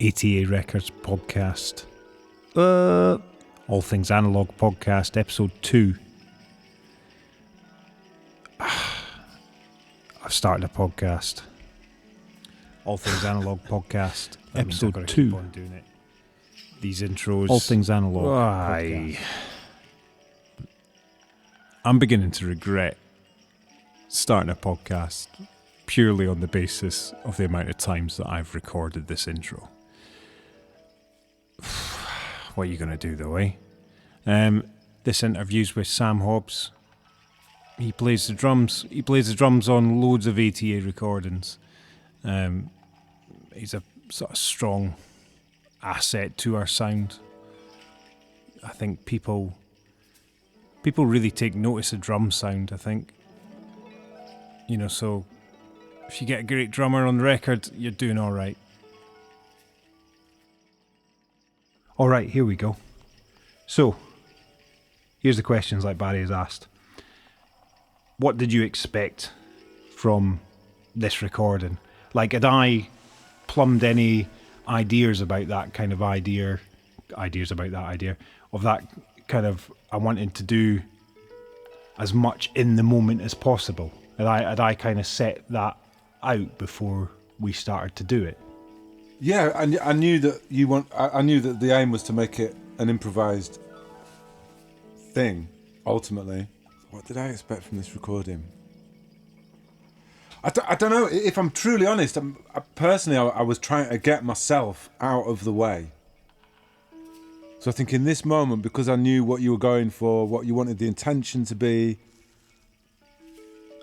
ATA Records podcast. All Things Analogue podcast, episode 2. I've started a podcast. All Things Analogue podcast, episode 2. Keep on doing it. These intros. All Things Analogue podcast. I'm beginning to regret starting a podcast purely on the basis of the amount of times that I've recorded this intro. What are you going to do though, eh? This interview's with Sam Hobbs. He plays the drums. He plays the drums on loads of ATA recordings. He's a sort of strong asset to our sound. I think people really take notice of drum sound, I think. You know, so if you get a great drummer on the record, you're doing all right. All right, here we go. So, here's the questions like Barry has asked. What did you expect from this recording? Like, had I plumbed any ideas about that kind of idea, of that kind of, I wanted to do as much in the moment as possible? Had I kind of set that out before we started to do it? Yeah, I knew that I knew that the aim was to make it an improvised thing. Ultimately, what did I expect from this recording? I don't know. If I'm truly honest, I was trying to get myself out of the way. So I think in this moment, because I knew what you were going for, what you wanted the intention to be,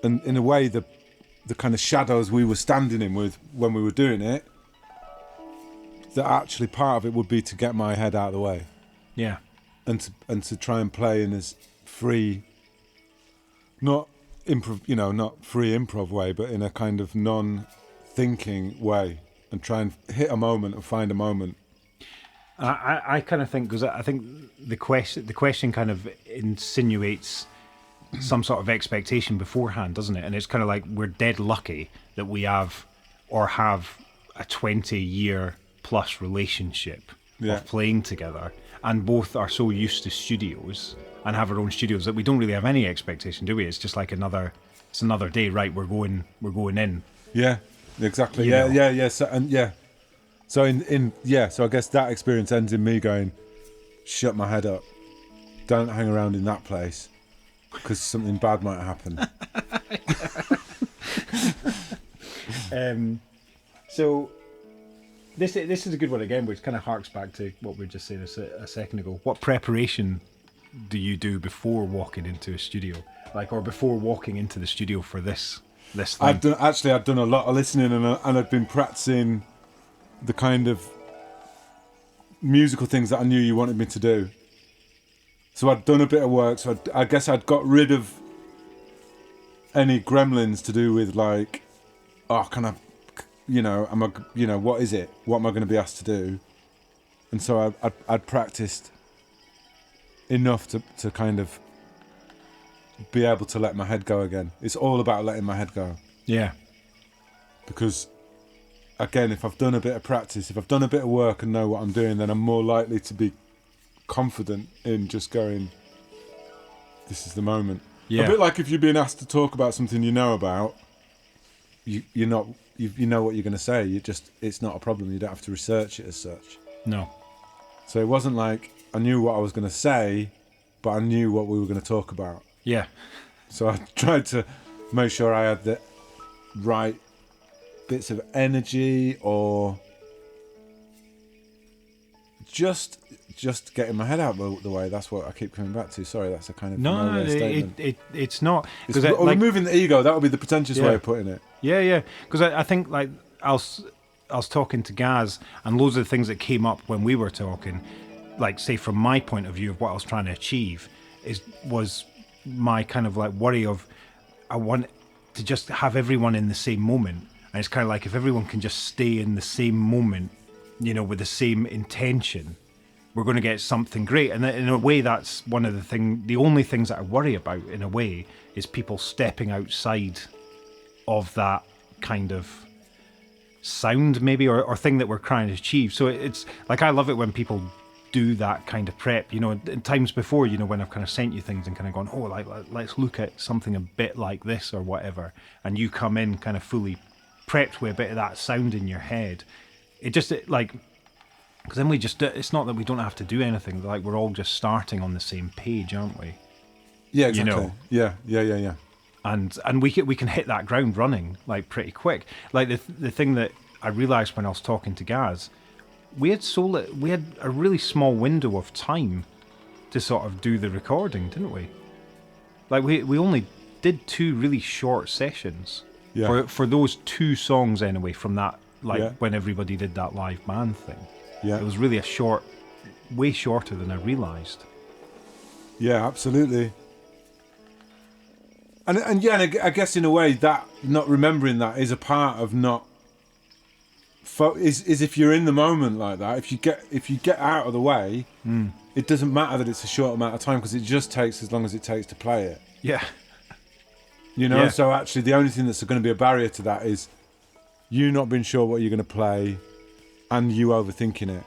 and in a way, the kind of shadows we were standing in with when we were doing it, that actually part of it would be to get my head out of the way. Yeah. And to try and play in as free, not free improv way, but in a kind of non-thinking way, and try and hit a moment and find a moment. I kind of think, because I think the question kind of insinuates some sort of expectation beforehand, doesn't it? And it's kind of like we're dead lucky that we have a 20-year plus relationship of playing together, and both are so used to studios and have our own studios that we don't really have any expectation, do we? It's just like another day, right? We're going in. Yeah, exactly. Yeah. So so I guess that experience ends in me going, shut my head up, don't hang around in that place, because something bad might happen. So this is a good one again, which kind of harks back to what we were just saying a second ago. What preparation do you do before walking into a studio, or before walking into the studio for this thing? I've done a lot of listening, and I've been practicing the kind of musical things that I knew you wanted me to do. So I'd done a bit of work. So I guess I'd got rid of any gremlins to do with like, what is it? What am I going to be asked to do? And so I'd practiced enough to kind of be able to let my head go again. It's all about letting my head go. Yeah. Because, again, if I've done a bit of practice, if I've done a bit of work and know what I'm doing, then I'm more likely to be confident in just going, this is the moment. Yeah. A bit like if you're being asked to talk about something you know about, you know what you're going to say. It's not a problem. You don't have to research it as such. No. So it wasn't like I knew what I was going to say, but I knew what we were going to talk about. Yeah. So I tried to make sure I had the right bits of energy, or just getting my head out the way. That's what I keep coming back to. Sorry, that's a kind of statement. It's not. Removing the ego, that would be the pretentious way of putting it. Yeah. Because I think I was talking to Gaz, and loads of the things that came up when we were talking, like say from my point of view of what I was trying to achieve, was my kind of like worry of, I want to just have everyone in the same moment. And it's kind of like if everyone can just stay in the same moment, with the same intention, we're going to get something great. And in a way, that's one of the only things that I worry about, in a way, is people stepping outside of that kind of sound maybe or thing that we're trying to achieve. So it's like, I love it when people do that kind of prep, in times before, when I've kind of sent you things and kind of gone, oh, like, let's look at something a bit like this or whatever, and you come in kind of fully prepped with a bit of that sound in your head. Because then it's not that we don't have to do anything, like we're all just starting on the same page, aren't we? Yeah, exactly. Yeah. And we can hit that ground running like pretty quick. Like the thing that I realized when I was talking to Gaz, we had a really small window of time to sort of do the recording, didn't we? Like we only did 2 really short sessions for those 2 songs anyway, from that, when everybody did that live band thing. Yeah. It was really way shorter than I realised. Yeah, absolutely. And I guess in a way that not remembering that is a part of not. Is if you're in the moment like that, if you get out of the way, it doesn't matter that it's a short amount of time, because it just takes as long as it takes to play it. Yeah. Yeah. So actually the only thing that's going to be a barrier to that is you not being sure what you're going to play, and you overthinking it.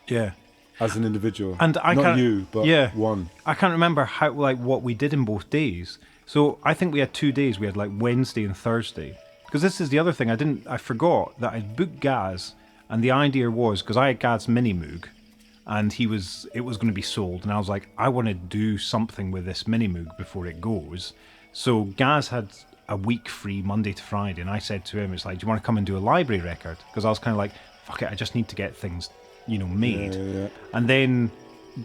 Yeah. As an individual. And I not can't, you, but one. I can't remember what we did in both days. So I think we had 2 days. We had like Wednesday and Thursday. Because this is the other thing, I forgot that I'd booked Gaz, and the idea was, because I had Gaz's mini Moog, and it was going to be sold, and I was like, I want to do something with this mini Moog before it goes. So Gaz had a week free Monday to Friday, and I said to him, it's like, do you want to come and do a library record? Because I was kind of like, fuck it, I just need to get things, made. Yeah. And then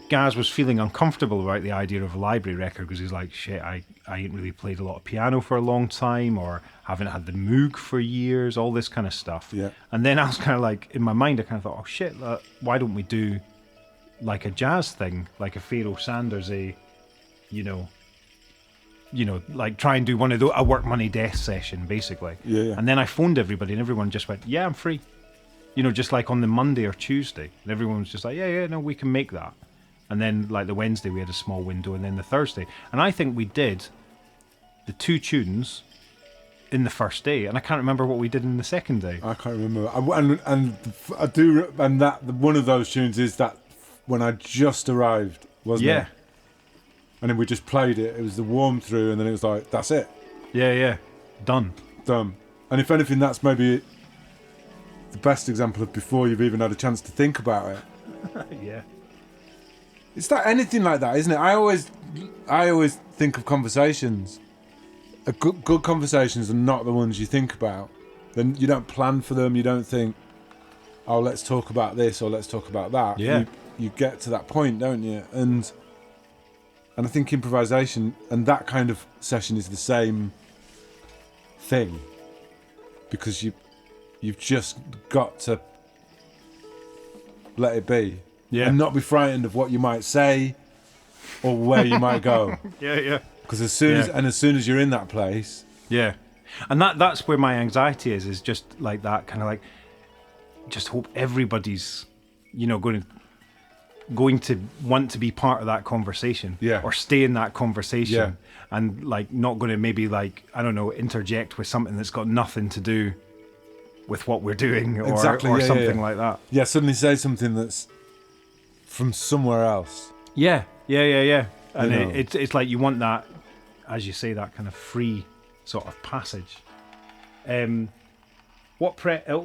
Gaz was feeling uncomfortable about the idea of a library record, because he's like, shit, I ain't really played a lot of piano for a long time, or haven't had the Moog for years, all this kind of stuff. Yeah. And then I was kind of like, in my mind, I kind of thought, oh shit, why don't we do like a jazz thing, like a Pharoah Sanders, like try and do one of those, a work money death session, basically. Yeah. And then I phoned everybody, and everyone just went, yeah, I'm free. Just like on the Monday or Tuesday. And everyone was just like, yeah, no, we can make that. And then like the Wednesday we had a small window, and then the Thursday. And I think we did the 2 tunes in the first day, and I can't remember what we did in the second day. I can't remember. And I do, and that one of those tunes is that when I just arrived, wasn't it? And then we just played it. It was the warm through, and then it was like, that's it. Yeah. Done. And if anything, that's maybe the best example of before you've even had a chance to think about it. Yeah. It's that anything like that, isn't it? I always think of conversations. Good conversations are not the ones you think about. Then you don't plan for them. You don't think, oh, let's talk about this or let's talk about that. Yeah. You get to that point, don't you? And I think improvisation and that kind of session is the same thing, because you've just got to let it be. Yeah. And not be frightened of what you might say or where you might go. Yeah. Because as soon as you're in that place. Yeah. And that's where my anxiety is just like that kind of like, just hope everybody's, going to want to be part of that conversation. Yeah. Or stay in that conversation. Yeah. And like not going to maybe like, I don't know, interject with something that's got nothing to do with what we're doing, or something like that. Yeah, suddenly say something that's from somewhere else. Yeah. And it's like you want that, as you say, that kind of free sort of passage. Oh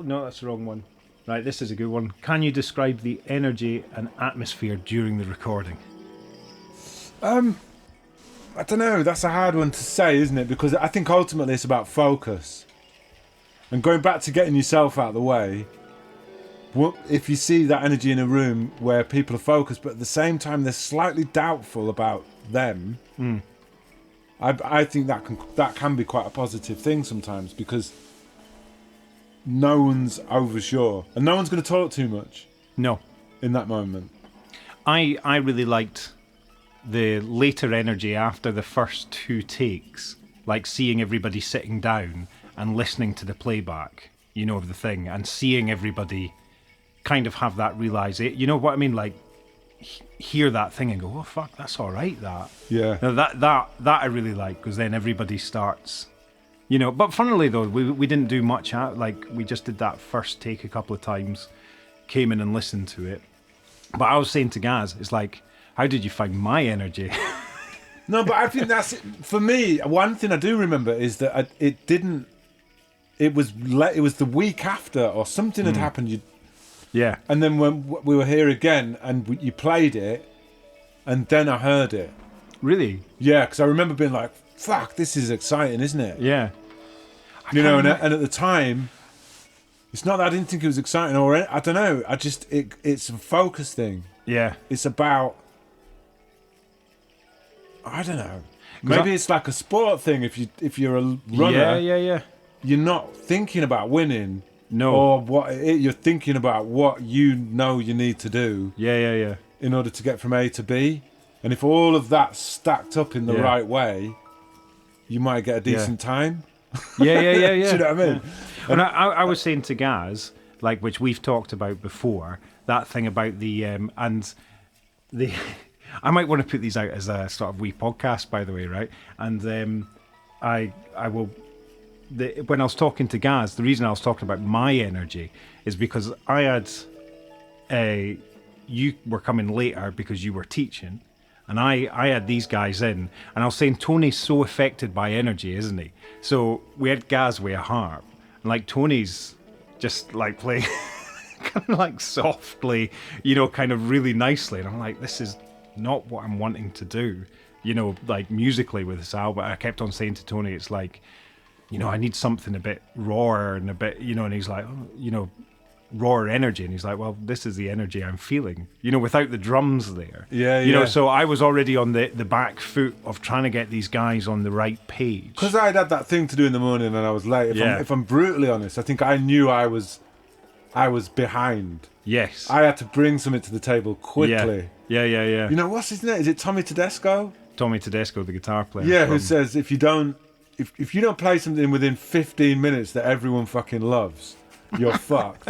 no, that's the wrong one. Right, this is a good one. Can you describe the energy and atmosphere during the recording? I don't know. That's a hard one to say, isn't it? Because I think ultimately it's about focus. And going back to getting yourself out of the way, if you see that energy in a room where people are focused, but at the same time they're slightly doubtful about them, I think that can be quite a positive thing sometimes, because no one's oversure and no one's going to talk too much. No, in that moment. I really liked the later energy after the first 2 takes, like seeing everybody sitting down and listening to the playback, of the thing, and seeing everybody kind of have that realization, you know what I mean, like hear that thing and go, oh fuck, that's all right. That yeah. Now that I really like, because then everybody starts You know, but funnily though, we didn't do much like we just did that first take a couple of times, came in and listened to it. But I was saying to Gaz, it's like, how did you find my energy? No, but I think that's for me. One thing I do remember is that it didn't. It was the week after, or something had happened. Yeah. And then when we were here again, and you played it, and then I heard it. Really? Yeah, because I remember being like, "Fuck, this is exciting, isn't it?" Yeah. You know, and at the time, it's not that I didn't think it was exciting, or I don't know. I just it's a focus thing. Yeah. It's about. I don't know. Maybe it's like a sport thing. If you're a runner, yeah. You're not thinking about winning. No. Or you're thinking about what you know you need to do. Yeah. In order to get from A to B, and if all of that's stacked up in the right way, you might get a decent time. Yeah. Do you know what I mean? Yeah. And I was saying to Gaz, like, which we've talked about before, that thing about the and the. I might want to put these out as a sort of wee podcast, by the way, right? And I will. When I was talking to Gaz, the reason I was talking about my energy is because I had you were coming later because you were teaching, and I had these guys in, and I was saying Tony's so affected by energy, isn't he? So we had Gaz with a harp, and like Tony's just like playing kind of like softly, you know, kind of really nicely, and I'm like, this is not what I'm wanting to do, you know, like musically with this album. I kept on saying to Tony, it's like, you know, I need something a bit raw and a bit, you know, and he's like, oh, you know, raw energy. And he's like, well, this is the energy I'm feeling, you know, without the drums there. Yeah, you know, so I was already on the back foot of trying to get these guys on the right page. Because I had that thing to do in the morning and I was late. If I'm brutally honest, I think I knew I was behind. Yes. I had to bring something to the table quickly. Yeah. You know, what's his name? Is it Tommy Tedesco? Tommy Tedesco, the guitar player. Yeah, who says if you don't play something within 15 minutes that everyone fucking loves, you're fucked.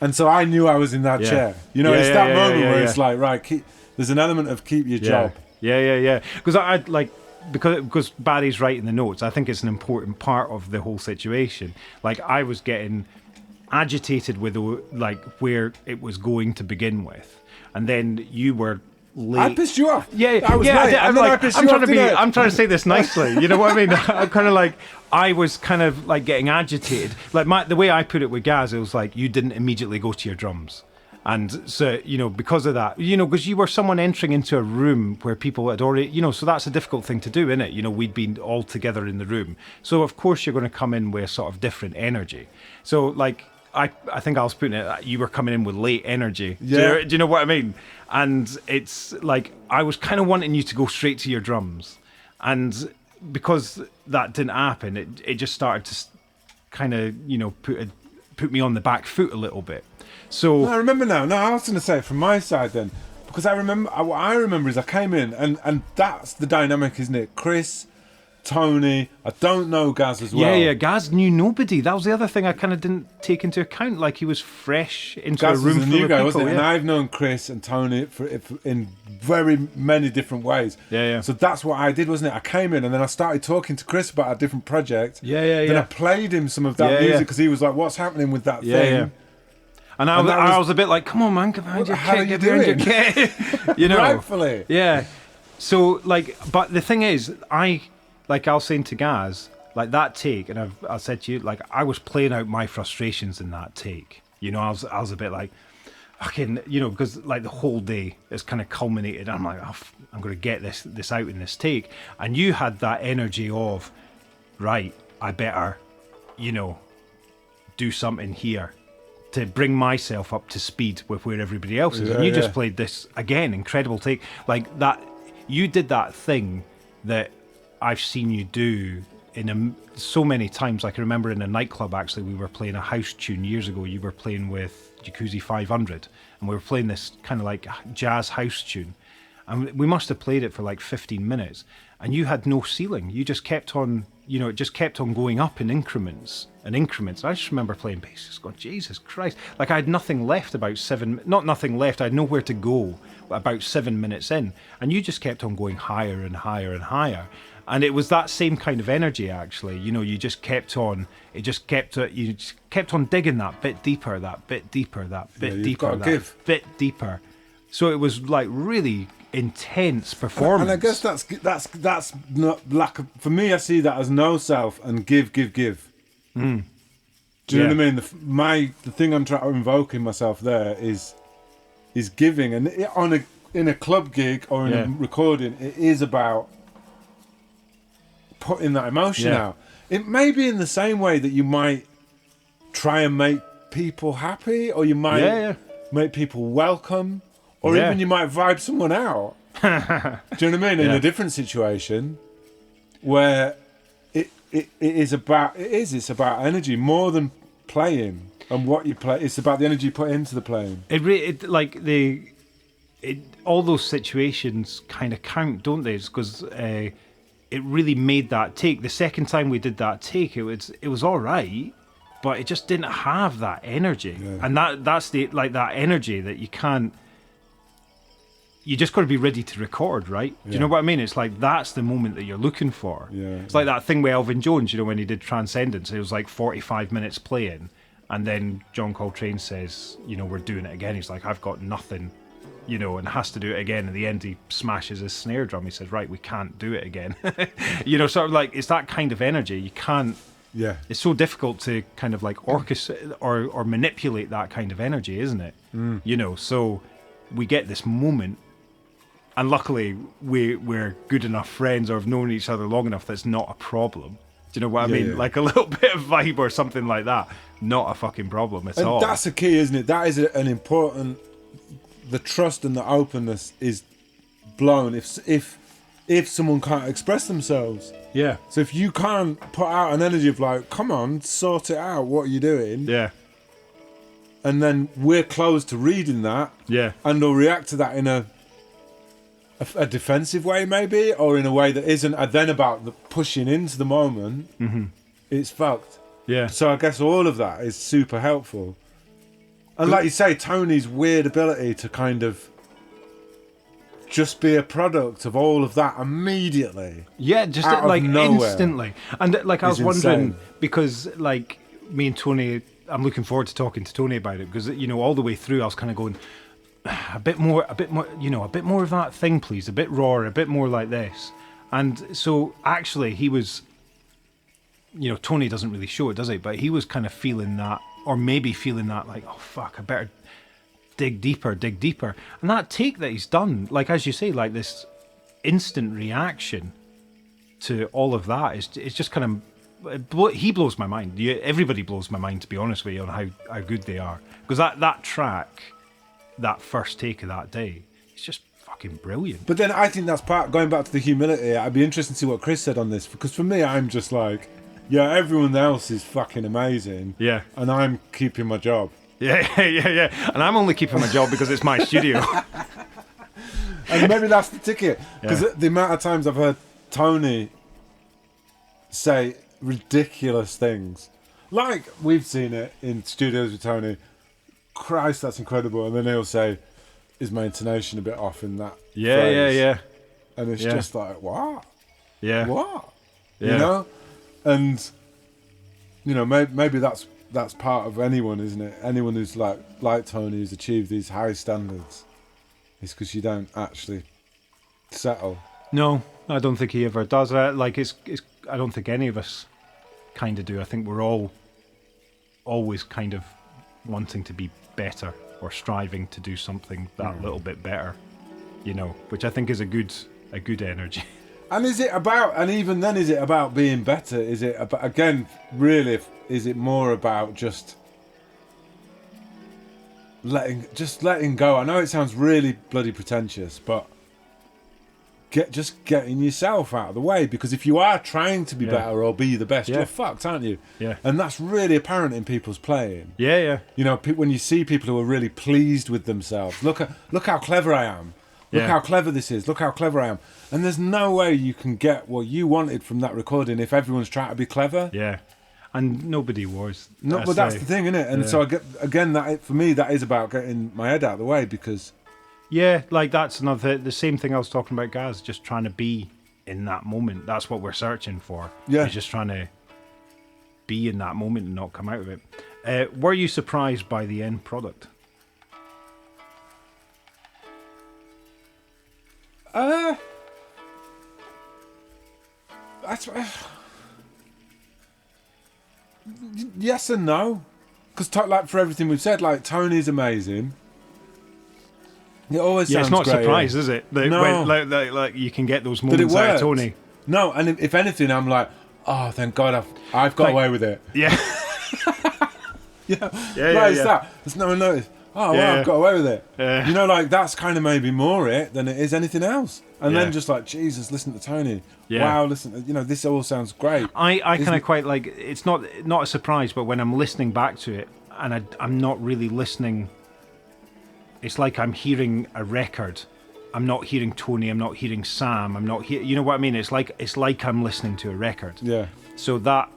And so I knew I was in that chair. You know, it's that moment where it's like, right, there's an element of keep your job. Yeah. Because I'd like, because Barry's writing the notes, I think it's an important part of the whole situation. Like, I was getting agitated with like where it was going to begin with, and then you were late. I pissed you off. Yeah, I was late. I'm trying to say this nicely. You know what I mean? I'm kind of like, I was kind of like getting agitated. Like the way I put it with Gaz, it was like you didn't immediately go to your drums. And so, you know, because of that, you know, because you were someone entering into a room where people had already, you know, so that's a difficult thing to do, isn't it? You know, we'd been all together in the room. So, of course, you're going to come in with a sort of different energy. So, like, I think I was putting it, you were coming in with late energy. Yeah. Do you know what I mean? And it's like, I was kind of wanting you to go straight to your drums. And because that didn't happen, it just started to kind of, you know, put me on the back foot a little bit. So I remember now. No, I was going to say from my side then, because I remember what I remember is I came in and that's the dynamic, isn't it? Chris, Tony, I don't know Gaz as well. Yeah, Gaz knew nobody. That was the other thing I kind of didn't take into account. Like, he was fresh into Gaz a room was a full new of guy, people. wasn't it? Yeah. And I've known Chris and Tony in very many different ways. Yeah. So that's what I did, wasn't it? I came in and then I started talking to Chris about a different project. Yeah. Then I played him some of that music because he was like, "What's happening with that thing?" Yeah. And I was a bit like, "Come on, man, get behind your kit, get behind your kit." You know, rightfully. Yeah. So, like, but the thing is, I was saying to Gaz, like, that take, and I said to you, like, I was playing out my frustrations in that take. You know, I was a bit like, fucking, you know, because like the whole day is kind of culminated. I'm like, I'm going to get this out in this take, and you had that energy of, right, I better, you know, do something here to bring myself up to speed with where everybody else is. And you just played this, again, incredible take. Like that, you did that thing that I've seen you do so many times. Like, I remember in a nightclub, actually, we were playing a house tune years ago. You were playing with Jacuzzi 500, and we were playing this kind of like jazz house tune. And we must have played it for like 15 minutes, and you had no ceiling. You just kept on, you know, it just kept on going up in increments and increments. I just remember playing bass, just going, Jesus Christ. Like, I had nothing left not nothing left, I had nowhere to go about 7 minutes in. And you just kept on going higher and higher and higher. And it was that same kind of energy, actually. You know, you just kept on. It just kept. You just kept on digging that bit deeper, that bit deeper, that bit deeper, that bit deeper. So it was like really intense performance. And I guess that's not lack of, for me. I see that as no self and give. Do you know what I mean? The thing I'm trying to invoke in myself there is giving, and in a club gig or in a recording, it is about putting that emotion out. It may be in the same way that you might try and make people happy, or you might make people welcome, or even you might vibe someone out. Do you know what I mean? In a different situation where it's about energy more than playing and what you play. It's about the energy you put into the playing. All those situations kind of count, don't they? Because it really made that take. The second time we did that take, it was all right, but it just didn't have that energy. Yeah. And that's that energy that you can't. You just got to be ready to record, right? Do you know what I mean? It's like that's the moment that you're looking for. Yeah. It's like that thing with Elvin Jones, you know, when he did Transcendence. It was like 45 minutes playing, and then John Coltrane says, you know, we're doing it again. He's like, I've got nothing, you know, and has to do it again. In the end, he smashes his snare drum. He says, right, we can't do it again. You know, sort of like it's that kind of energy. You can't. Yeah. It's so difficult to kind of like orchestrate or manipulate that kind of energy, isn't it? You know, so we get this moment. And luckily, we're good enough friends or have known each other long enough that's not a problem. Do you know what I mean? Yeah. Like a little bit of vibe or something like that, not a fucking problem at all. And that's the key, isn't it? That is an important... The trust and the openness is blown if someone can't express themselves. Yeah. So if you can't put out an energy of like, come on, sort it out, what are you doing? Yeah. And then we're closed to reading that. Yeah. And they'll react to that in a defensive way maybe, or in a way that isn't then about the pushing into the moment. It's fucked. Yeah. So I guess all of that is super helpful. And like you say, Tony's weird ability to kind of just be a product of all of that immediately. Yeah, just out like of nowhere instantly. And like I was wondering, insane. because like me and Tony, I'm looking forward to talking to Tony about it, because, you know, all the way through I was kind of going, a bit more, you know, a bit more of that thing, please, a bit raw, a bit more like this. And so actually he was, you know, Tony doesn't really show it, does he? But he was kind of feeling that, or maybe feeling that like, oh fuck, I better dig deeper. And that take that he's done, like as you say, like this instant reaction to all of that it's just kind of, he blows my mind. Everybody blows my mind, to be honest with you, on how good they are. Because that track, that first take of that day, it's just fucking brilliant. But then I think that's part, going back to the humility, I'd be interested to see what Chris said on this, because for me, I'm just like, yeah, everyone else is fucking amazing. Yeah. And I'm keeping my job. Yeah. And I'm only keeping my job because it's my studio. And maybe that's the ticket. Because the amount of times I've heard Tony say ridiculous things. Like, we've seen it in studios with Tony. Christ, that's incredible. And then he'll say, is my intonation a bit off in that phrase? Yeah. And it's just like, what? Yeah. What? Yeah. You know? And, you know, maybe that's part of anyone, isn't it? Anyone who's like Tony, who's achieved these high standards, is because you don't actually settle. No, I don't think he ever does. Like, it's I don't think any of us kind of do. I think we're all always kind of wanting to be better or striving to do something that little bit better, you know, which I think is a good energy. And is it about, and even then, is it about being better? Is it about, again, really, is it more about just letting go? I know it sounds really bloody pretentious, but just getting yourself out of the way, because if you are trying to be better or be the best, you're fucked, aren't you? Yeah. And that's really apparent in people's playing. Yeah. You know, when you see people who are really pleased with themselves, look how clever I am. Look how clever this is. Look how clever I am. And there's no way you can get what you wanted from that recording if everyone's trying to be clever. Yeah. And nobody was. No, but that's the thing, isn't it? And so that for me, that is about getting my head out of the way, because... Yeah, like that's the same thing I was talking about, Gaz, just trying to be in that moment. That's what we're searching for. Yeah. Is just trying to be in that moment and not come out of it. Were you surprised by the end product? That's yes and no, because like for everything we've said, like Tony's amazing. It always Yeah, sounds it's not a great. surprise, is it? That No. when, like you can get those But it moments out of worked. Tony. No, and if anything, I'm like, oh, thank God, I've got Like- away with it. Yeah. Yeah, Yeah, like yeah. that. There's no one noticed. Oh, Yeah. wow, I've got away with it. Yeah. You know, like that's kind of maybe more it than it is anything else. And Yeah. then just like, Jesus, listen to Tony. Yeah. Wow, listen, you know, this all sounds great. I kind Isn't of it- quite like, it's not a surprise, but when I'm listening back to it and I'm not really listening, it's like I'm hearing a record. I'm not hearing Tony, I'm not hearing Sam, I'm not you know what I mean? It's like I'm listening to a record. Yeah. So that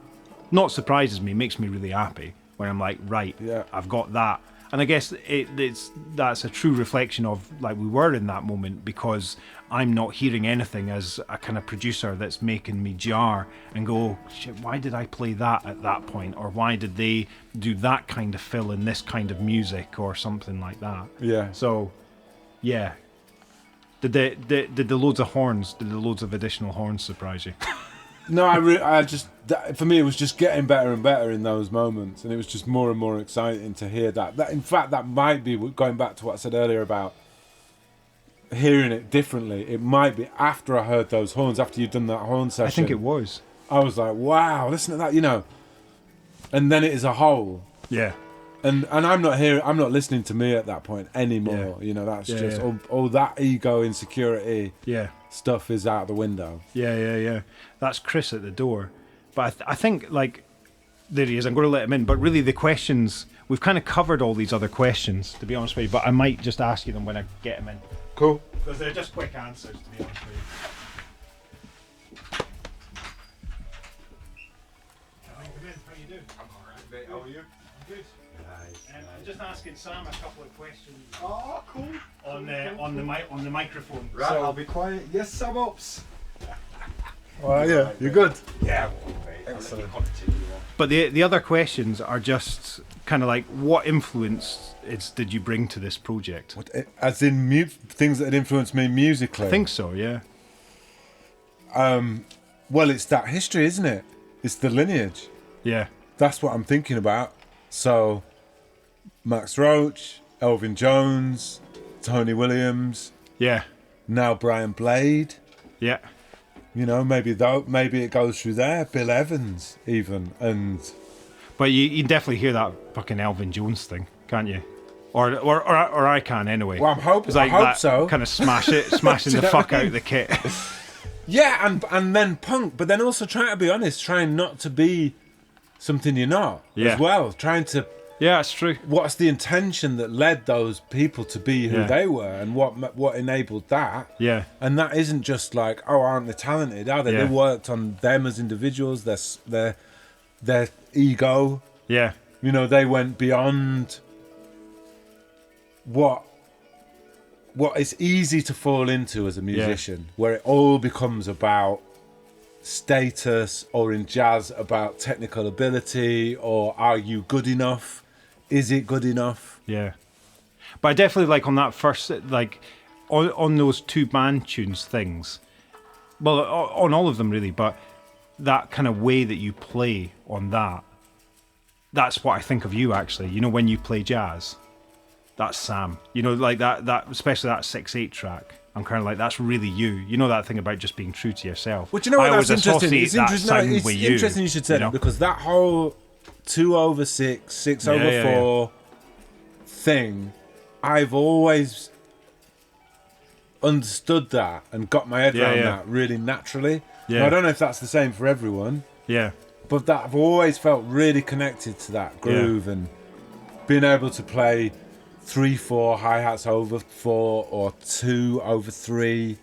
not surprises me, makes me really happy when I'm like, right, Yeah. I've got that. And I guess that's a true reflection of like we were in that moment, because I'm not hearing anything as a kind of producer that's making me jar and go, shit, why did I play that at that point? Or why did they do that kind of fill in this kind of music or something like that? Yeah. So, yeah. Did the loads of horns, did the loads of additional horns surprise you? No, I just for me it was just getting better and better in those moments, and it was just more and more exciting to hear that. That in fact, that might be going back to what I said earlier about hearing it differently. It might be after I heard those horns, after you'd done that horn session. I think it was. I was like, wow, listen to that, you know. And then it is a whole. Yeah. And I'm not listening to me at that point anymore. Yeah. You know, that's Yeah, just yeah. all that ego insecurity Yeah. stuff is out the window. Yeah. That's Chris at the door. But I think, like, there he is. I'm going to let him in. But really, the questions, we've kind of covered all these other questions, to be honest with you. But I might just ask you them when I get him in. Cool. Because they're just quick answers, to be honest with you. How you doing? I'm alright, mate. How are you? Good. Nice. I'm just asking Sam a couple of questions Oh, cool. on the microphone. Right, So- I'll be quiet. Yes, Sam Ups. Well, yeah, you're good. Yeah, well, mate. Excellent. I'll let you continue on. But the other questions are just kind of like, what influence did you bring to this project? As in things that had influenced me musically. I think so, yeah. Well, it's that history, isn't it? It's the lineage. Yeah. That's what I'm thinking about. So, Max Roach, Elvin Jones, Tony Williams, Yeah. now Brian Blade. Yeah. You know, maybe it goes through there. Bill Evans, even, and But you definitely hear that fucking Elvin Jones thing, can't you? Or I can anyway. well, I'm hoping. It's like I hope that so. kind of smashing Do the you know fuck what I out mean? of the kit. Yeah, and then punk, but then also trying to be honest, trying not to be something you're not Yeah. as well. Trying to, Yeah, it's true. what's the intention that led those people to be who Yeah. they were, and what enabled that? Yeah. And that isn't just like, oh, aren't they talented? Are they? Yeah. They worked on them as individuals, their ego. Yeah. You know, they went beyond what it's easy to fall into as a musician, where it all becomes about status, or in jazz about technical ability, or are you good enough? Is it good enough? Yeah. But I definitely like on that first, like on those two band tunes things. Well, on all of them really, but that kind of way that you play on that, that's what I think of you actually. You know, when you play jazz, that's Sam. You know, like that especially that 6/8 track. I'm kind of like, that's really you. You know that thing about just being true to yourself. But you know what, I that's always interesting. associate It's that interesting. No, sound it's with you, interesting you should say you know? that, because that whole 2/6, 6/4 thing, I've always understood that and got my head around that really naturally. Yeah. Now, I don't know if that's the same for everyone, Yeah. but that I've always felt really connected to that groove, and being able to play 3/4 hi-hats over 4 or 2 over 3,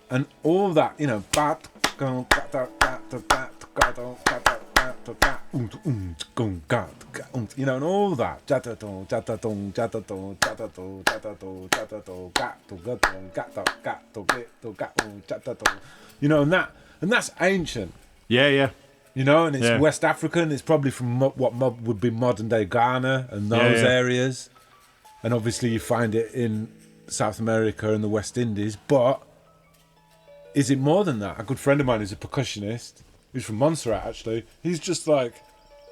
and all that, you know, you know, and all that. You know, and that's ancient. Yeah. You know, and it's Yeah. West African. It's probably from what would be modern day Ghana and those Yeah. areas. And obviously you find it in South America and the West Indies. But is it more than that? A good friend of mine who's a percussionist, who's from Montserrat actually, he's just like,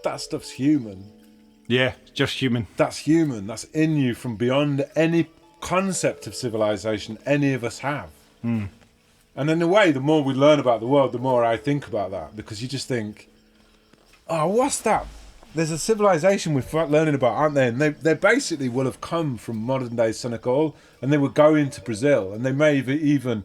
that stuff's human. Yeah, just human. That's human. That's in you from beyond any concept of civilization any of us have. And in a way, the more we learn about the world, the more I think about that, because you just think, oh, what's that? There's a civilization we're learning about, aren't they? And they basically will have come from modern day Senegal, and they were going to Brazil, and they may have even,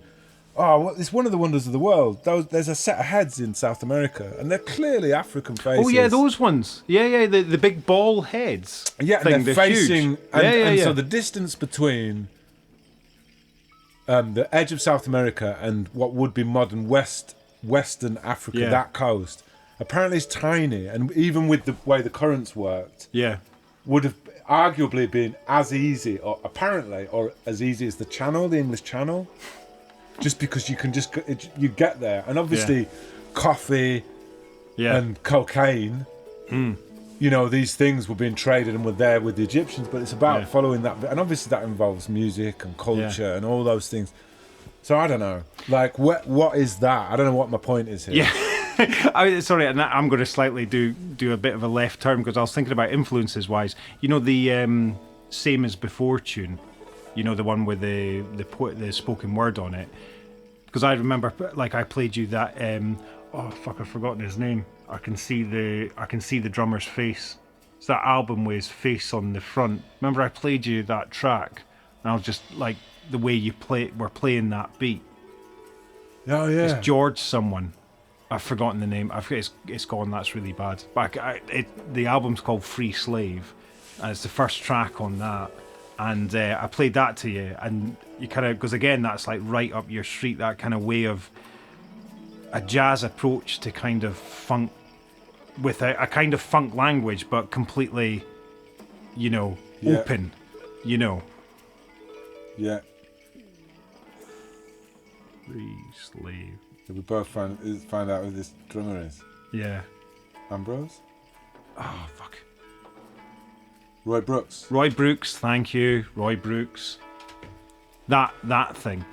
it's one of the wonders of the world. There's a set of heads in South America, and they're clearly African faces. Oh yeah, those ones. Yeah, the big ball heads. Yeah, thing. and they're facing, huge. and Yeah. so the distance between the edge of South America and what would be modern Western Africa, Yeah. that coast, apparently is tiny, and even with the way the currents worked, Yeah. would have arguably been as easy, or as easy as the English Channel, just because you can you get there, and obviously coffee Yeah. and cocaine. You know, these things were being traded and were there with the Egyptians, but it's about following that. And obviously that involves music and culture and all those things. So I don't know. Like, what is that? I don't know what my point is here. Yeah. Sorry, and I'm going to slightly do a bit of a left turn, because I was thinking about influences wise. You know, the Same as Before tune, you know, the one with the spoken word on it. Because I remember, like, I played you that, I've forgotten his name. I can see the drummer's face. It's that album with his face on the front. Remember I played you that track, and I was just like, the way we're playing that beat. Oh yeah. It's George someone. I've forgotten the name. It's gone. That's really bad. But the album's called Free Slave, and it's the first track on that. And I played that to you, and you kind of, because again, that's like right up your street. That kind of way of a jazz approach to kind of funk, with a kind of funk language, but completely, you know, open. You know. Yeah. Free Slave. Did we both find out who this drummer is? Yeah. Ambrose? Oh fuck. Roy Brooks. Roy Brooks, thank you, Roy Brooks. That thing,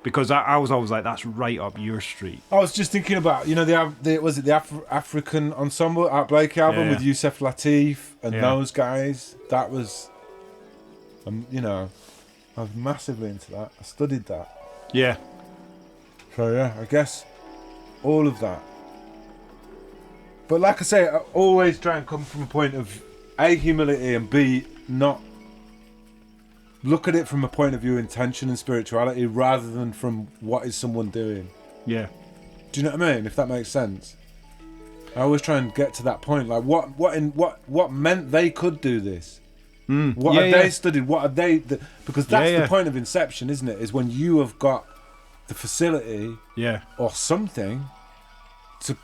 because I was always like, that's right up your street. I was just thinking about, you know, the African Ensemble, Art Blakey album with Yusef Lateef and those guys. That was, you know, I was massively into that. I studied that. Yeah. So yeah, I guess all of that. But like I say, I always try and come from a point of A, humility, and B, not look at it from a point of view of intention and spirituality rather than from what is someone doing. Yeah. Do you know what I mean? If that makes sense. I always try and get to that point. Like what meant they could do this? What have they studied? What are they? Because that's the point of inception, isn't it? Is when you have got the facility, or something, to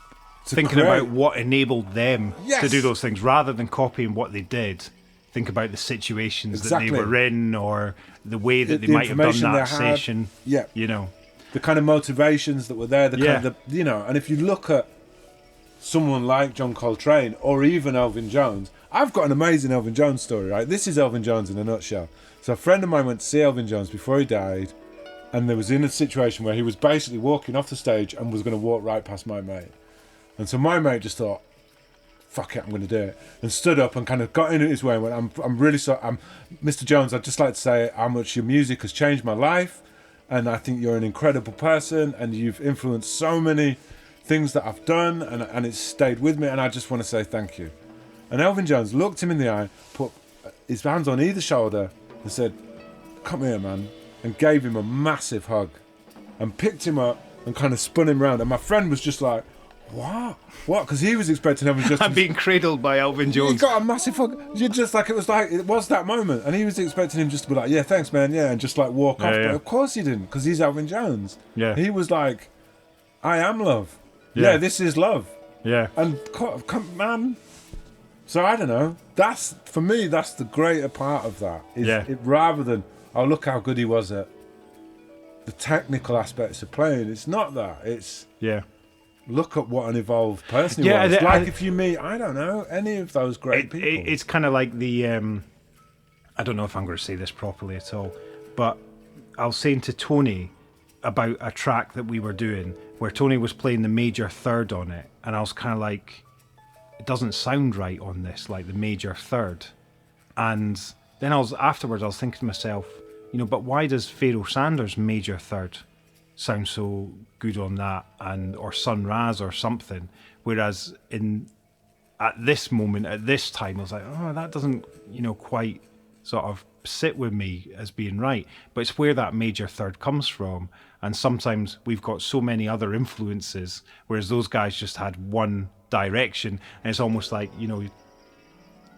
thinking create. about what enabled them to do those things, rather than copying what they did. Think about the situations that they were in, or the way that they might have done that session. Yeah, you know, the kind of motivations that were there. The kind of you know, and if you look at someone like John Coltrane or even Elvin Jones, I've got an amazing Elvin Jones story. Right, this is Elvin Jones in a nutshell. So a friend of mine went to see Elvin Jones before he died, and there was in a situation where he was basically walking off the stage and was going to walk right past my mate. And so my mate just thought, fuck it, I'm going to do it. And stood up and kind of got in his way and went, I'm really sorry. Mr. Jones, I'd just like to say how much your music has changed my life. And I think you're an incredible person and you've influenced so many things that I've done and it's stayed with me. And I just want to say thank you. And Elvin Jones looked him in the eye, put his hands on either shoulder and said, come here, man. And gave him a massive hug and picked him up and kind of spun him round. And my friend was just like, what? Because he was expecting Elvin just I'm being cradled by Elvin Jones. He got a massive hug. You just like it was that moment, and he was expecting him just to be like, yeah, thanks, man, yeah, and just like walk off. But of course he didn't, because he's Elvin Jones. Yeah. He was like, I am love. Yeah, this is love. Yeah. And man, so I don't know. That's for me. That's the greater part of that. Is Yeah. rather than look how good he was at the technical aspects of playing. It's not that. It's Yeah. look at what an evolved person he Yeah, was. I- If you meet, I don't know, any of those great people. It's kind of like the I don't know if I'm going to say this properly at all, but I was saying to Tony about a track that we were doing where Tony was playing the major third on it, and I was kind of like, it doesn't sound right on this, like the major third. And then I was thinking to myself, but why does Pharaoh Sanders' major third sound so good on that, or Sun Raz or something, whereas at this moment, at this time, I was like, oh, that doesn't quite sort of sit with me as being right. But it's where that major third comes from, and sometimes we've got so many other influences, whereas those guys just had one direction, and it's almost like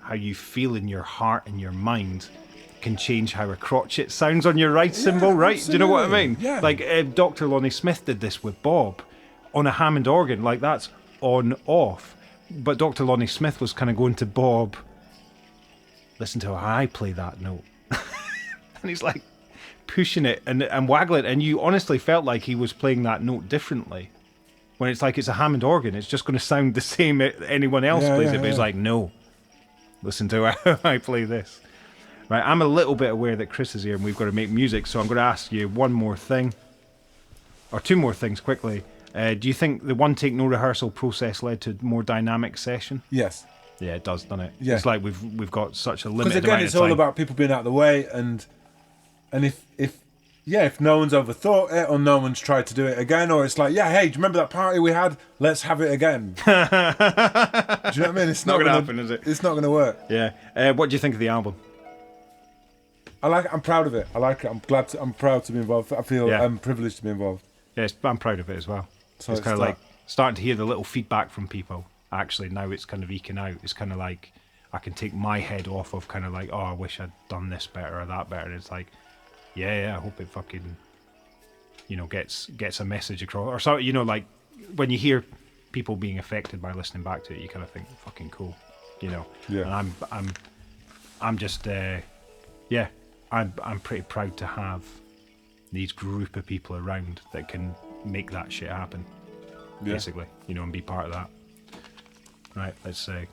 how you feel in your heart and your mind can change how a crotchet sounds on your right cymbal, right? Do you know what I mean? Yeah. Like Dr. Lonnie Smith did this with Bob on a Hammond organ, like that's on off. But Dr. Lonnie Smith was kind of going to Bob, listen to how I play that note. And he's like pushing it and waggling it, and you honestly felt like he was playing that note differently. When it's like it's a Hammond organ, it's just going to sound the same anyone else plays it, but he's like, no, listen to how I play this. Right, I'm a little bit aware that Chris is here and we've got to make music, so I'm going to ask you one more thing, or two more things quickly. Do you think the one take no rehearsal process led to more dynamic session? Yes. Yeah, it does, doesn't it? Yeah. It's like we've got such a limited Because again, amount it's of time. all about people being out of the way, and if no one's overthought it or no one's tried to do it again, or it's like, yeah, hey, do you remember that party we had? Let's have it again. Do you know what I mean? It's not not gonna gonna happen, is it? It's not going to work. Yeah. What do you think of the album? I like it. I'm proud of it. I like it. I'm proud to be involved. I feel I'm privileged to be involved. Yes, I'm proud of it as well. So it's it's kind of that. like starting to hear the little feedback from people. Actually, now it's kind of eking out. It's kind of like I can take my head off of kind of like, oh, I wish I'd done this better or that better. And it's like, yeah, I hope it fucking, gets a message across. Or so, like when you hear people being affected by listening back to it, you kind of think, fucking cool, Yeah. And I'm just, I'm pretty proud to have these group of people around that can make that shit happen, basically, and be part of that. Right, let's go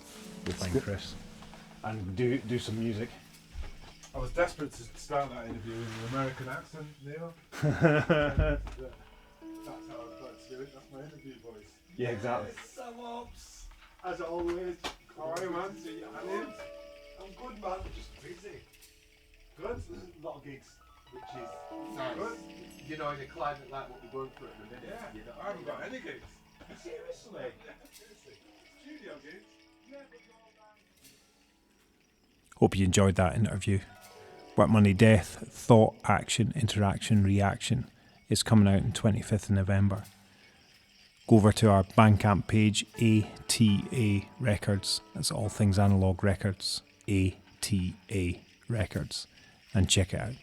find Chris and do some music. I was desperate to start that interview in an American accent, Neil. That's how I've got to do it. That's my interview voice. Yeah, exactly. Some ups, as always. How are you, man? I'm good, man. Just busy. Good. A lot of gigs, which is Nice. good. In a climate like what we're going through at the minute. Yeah. You know, I haven't got any gigs. Seriously. Seriously. Studio gigs. Hope you enjoyed that interview. Work Money Death, Thought, Action, Interaction, Reaction is coming out on 25th of November. Go over to our Bandcamp page, ATA Records. That's all things Analogue Records, ATA Records, and check it out.